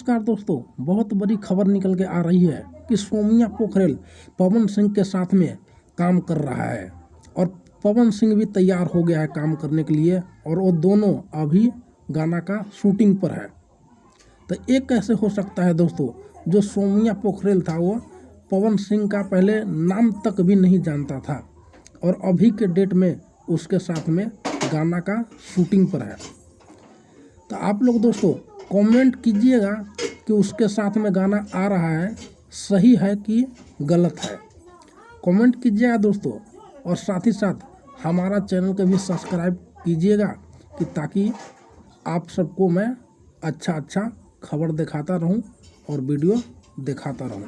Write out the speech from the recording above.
नमस्कार दोस्तों, बहुत बड़ी खबर निकल के आ रही है कि सौम्या पोखरेल पवन सिंह के साथ में काम कर रहा है और पवन सिंह भी तैयार हो गया है काम करने के लिए और वो दोनों अभी गाना का शूटिंग पर है। तो ये कैसे हो सकता है दोस्तों, जो सौम्या पोखरेल था वो पवन सिंह का पहले नाम तक भी नहीं जानता था और अभी के डेट में उसके साथ में गाना का शूटिंग पर है। तो आप लोग दोस्तों कमेंट कीजिएगा कि उसके साथ में गाना आ रहा है सही है कि गलत है। कमेंट कीजिएगा दोस्तों और साथ ही साथ हमारा चैनल को भी सब्सक्राइब कीजिएगा कि ताकि आप सबको मैं अच्छा खबर दिखाता रहूं और वीडियो दिखाता रहूं।